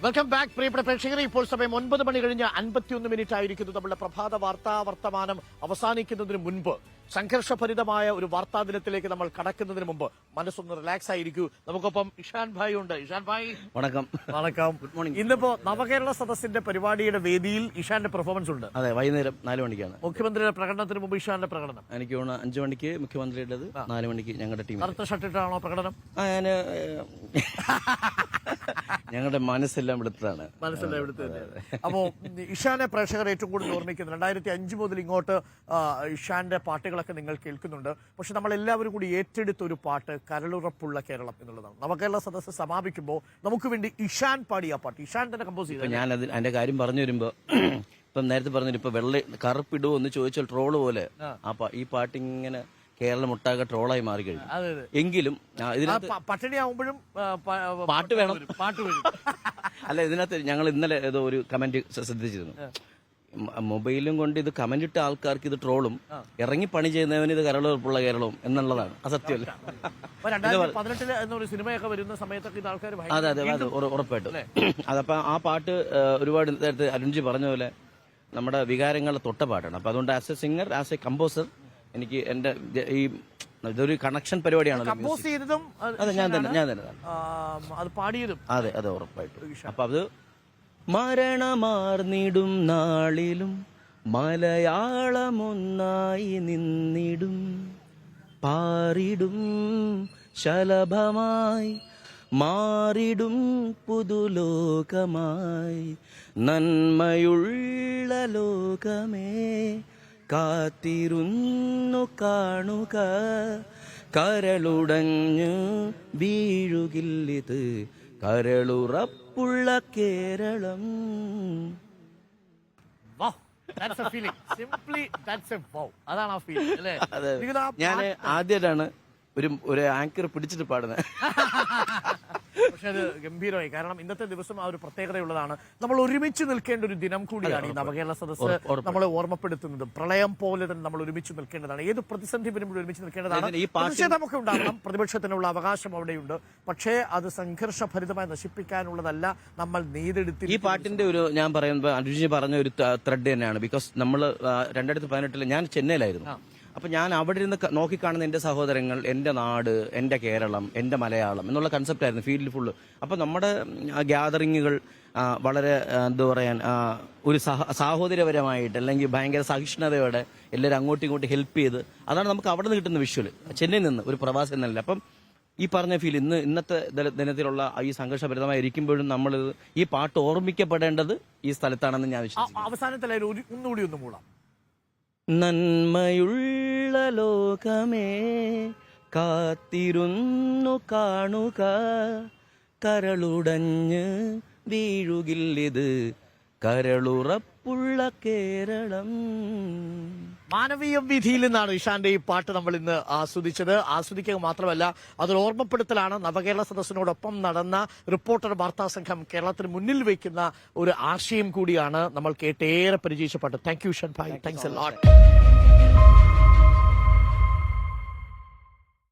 Welcome back പ്രിയപ്പെട്ട പ്രേക്ഷകരെ. ഇപ്പോൾ സമയം 9 മണി കഴിഞ്ഞ് 51 മിനിറ്റ് ആയിരിക്കുന്നു. നമ്മുടെ പ്രഭാത വാർത്താ വർത്തമാനം അവസാനിക്കുന്നതിന് മുൻപ് സംഘർഷഭരിതമായ ഒരു വാർത്താ ദിനത്തിലേക്ക് നമ്മൾ കടക്കുന്നതിന് മുമ്പ് മനസ്സൊന്ന് റിലാക്സ് ആയിരിക്കൂ. നമുക്കൊപ്പം ഇഷാൻ ഭായ് ഉണ്ട്. ഇഷാൻ ഭായ് വണക്കം. വണക്കം. Good morning. ഇന്നിപ്പോ നവകേരള സദസ്സിന്റെ പരിപാടിയുടെ വേദിയിൽ ഇഷാന്റെ പെർഫോമൻസ് ഉണ്ട്. അതെ, വൈകുന്നേരം 4 മണിക്കാണ് മുഖ്യമന്ത്രിയുടെ പ്രകടനത്തിന് മുമ്പ് ഇഷാന്റെ പ്രകടനം. എനിക്ക് തോന്നുന്നു 5 മണിക്ക് മുഖ്യമന്ത്രിയുടേത്, 4 മണിക്ക് ഞങ്ങളുടെ ടീം. കറുത്ത ഷർട്ടിട്ടാണോ പ്രകടനം? ഞാന് ഞങ്ങളുടെ മനസ്സെല്ലാം എടുത്തതാണ്. മനസ്സെല്ലാം എടുത്തത്. അപ്പോ ഇഷാനെ പ്രേക്ഷകർ ഏറ്റവും കൂടുതൽ ഓർമ്മിക്കുന്നത് 2005 മുതൽ ഇങ്ങോട്ട് ഇഷാന്റെ പാട്ടുകളൊക്കെ നിങ്ങൾ കേൾക്കുന്നുണ്ട്. പക്ഷെ നമ്മൾ എല്ലാവരും കൂടി ഏറ്റെടുത്ത ഒരു പാട്ട് കരളുറപ്പുള്ള കേരളം എന്നുള്ളതാണ്. നവകേരള സദസ്സ് സമാപിക്കുമ്പോൾ നമുക്ക് വേണ്ടി ഇഷാൻ പാടിയ പാട്ട് ഇഷാൻ തന്നെ കമ്പോസ് ചെയ്തു. ഞാൻ അതിന്റെ കാര്യം പറഞ്ഞു വരുമ്പോ ഇപ്പം നേരത്തെ പറഞ്ഞിട്ട് ഇപ്പൊ കറുപ്പിടുവോ എന്ന് ചോദിച്ചാൽ ട്രോള് പോലെ ഈ പാട്ടിങ്ങനെ കേരളം ഒട്ടാകെ ട്രോളായി മാറിക്കഴിഞ്ഞു. എങ്കിലും ഇതിനകത്ത് പട്ടിണിയാവുമ്പോഴും പാട്ട് വേണം. പാട്ട് വരും. അല്ല, ഇതിനകത്ത് ഞങ്ങൾ ഇന്നലെ ഏതോ ഒരു കമന്റ് ശ്രദ്ധിച്ചിരുന്നു. മൊബൈലും കൊണ്ട് ഇത് കമന്റ് ഇട്ട ആൾക്കാർക്ക് ഇത് ട്രോളും, ഇറങ്ങി പണി ചെയ്യുന്നവന് ഇത് കരളുറപ്പുള്ള കേരളവും എന്നുള്ളതാണ്. അസത്യമല്ല. 2018 എന്നൊരു സിനിമയൊക്കെ വരുന്ന സമയത്തൊക്കെ ഇത് ആൾക്കാർ അതെ അതെ അതെ ഉറപ്പായിട്ടും. അതപ്പോ ആ പാട്ട് ഒരുപാട് നേരത്തെ അരുൺജി പറഞ്ഞ പോലെ നമ്മുടെ വികാരങ്ങളെ തൊട്ട പാട്ടാണ്. അപ്പൊ അതുകൊണ്ട് as A singer, as A composer എനിക്ക് എന്റെ ഈ ഇതൊരു കണക്ഷൻ പരിപാടിയാണല്ലോ. കമ്പോസ് ചെയ്തതും അതെ ഞാൻ തന്നെ അത് പാടിയതും അതെ അതെ ഉറപ്പായിട്ടും. അപ്പൊ അത് മരണമാർന്നിടും നാളിലും മലയാളമൊന്നായി നിന്നിടും, പാറിടും ശലഭമായി മാറിടും പുതുലോകമായി, നന്മയുള്ള ലോകമേ കാത്തിരുന്നു കാണുക, കരളുടഞ്ഞു വീഴുകില്ലിത് കരളുറപ്പുള്ള കേരളം. അതാണ് ആ ഫീലിംഗ് അല്ലേ? ഞാൻ ആദ്യമായിട്ടാണ് ഒരു ആങ്കർ പിടിച്ചിട്ട് പാടുന്നത്. പക്ഷെ അത് ഗംഭീരമായി. കാരണം ഇന്നത്തെ ദിവസം ആ ഒരു പ്രത്യേകതയുള്ളതാണ്. നമ്മൾ ഒരുമിച്ച് നിൽക്കേണ്ട ഒരു ദിനം കൂടിയാണ് ഈ നവകേരള സദസ്സ് നമ്മളെ ഓർമ്മപ്പെടുത്തുന്നത്. പ്രളയം പോലെ തന്നെ നമ്മൾ ഒരുമിച്ച് നിൽക്കേണ്ടതാണ്. ഏത് പ്രതിസന്ധി വരുമ്പോഴും ഒരുമിച്ച് നിൽക്കേണ്ടതാണ്. പ്രതിഷേധമൊക്കെ ഉണ്ടാകണം, പ്രതിപക്ഷത്തിനുള്ള അവകാശം അവിടെയുണ്ട്. പക്ഷേ അത് സംഘർഷഭരിതമായി നശിപ്പിക്കാനുള്ളതല്ല. നമ്മൾ നെയ്തെടുത്ത് ഈ പാട്ടിന്റെ ഒരു ഞാൻ പറയുമ്പോൾ അനുജി പറഞ്ഞ ഒരു ത്രെഡ് തന്നെയാണ്. ബിക്കോസ് നമ്മൾ 2018 ഞാൻ ചെന്നൈയിലായിരുന്നു. അപ്പൊ ഞാൻ അവിടെ ഇരുന്ന് നോക്കിക്കാണുന്ന എന്റെ സഹോദരങ്ങൾ, എന്റെ നാട്, എന്റെ കേരളം, എന്റെ മലയാളം എന്നുള്ള കൺസെപ്റ്റ് ആയിരുന്നു ഫീൽഡിൽ ഫുള്ള്. അപ്പൊ നമ്മുടെ ഗ്യാതറിങ്ങുകൾ വളരെ എന്താ പറയാൻ ഒരു സാഹോദര്യപരമായിട്ട് അല്ലെങ്കിൽ ഭയങ്കര സഹിഷ്ണുതയോടെ എല്ലാവരും അങ്ങോട്ടും ഇങ്ങോട്ടും ഹെൽപ്പ് ചെയ്ത്, അതാണ് നമുക്ക് അവിടെ നിന്ന് കിട്ടുന്ന വിഷ്വൽ. ചെന്നൈയിൽ നിന്ന് ഒരു പ്രവാസി എന്നല്ല. അപ്പം ഈ പറഞ്ഞ ഫീൽ ഇന്നത്തെ ദിനത്തിലുള്ള ഈ സംഘർഷഭരിതമായി ഇരിക്കുമ്പോഴും നമ്മൾ ഈ പാട്ട് ഓർമ്മിക്കപ്പെടേണ്ടത് ഈ സ്ഥലത്താണെന്ന് ഞാൻ വിശ്വസിക്കുന്നു. അവസാനത്തിലെ ഒന്നുകൂടി ഒന്ന് മൂളാം. നന്മയുള്ള ലോകമേ കാത്തിരുന്നു കാണുക, കരളുടഞ്ഞ് വീഴുകില്ലിത് കരളുറപ്പുള്ള കേരളം. മാനവീയം വീഥിയിൽ നിന്നാണ് ഇഷാന്റെ ഈ പാട്ട് നമ്മൾ ഇന്ന് ആസ്വദിക്കുക മാത്രമല്ല അതൊരു ഓർമ്മപ്പെടുത്തലാണ്. നവകേരള സദസ്സിനോടൊപ്പം നടന്ന റിപ്പോർട്ടർ വാർത്താ സംഘം കേരളത്തിന് മുന്നിൽ വയ്ക്കുന്ന ഒരു ആശയം കൂടിയാണ് നമ്മൾ കേട്ടേറെ പരിചയിച്ച പാട്ട്. Thank you Ishan bhai. Thanks a lot.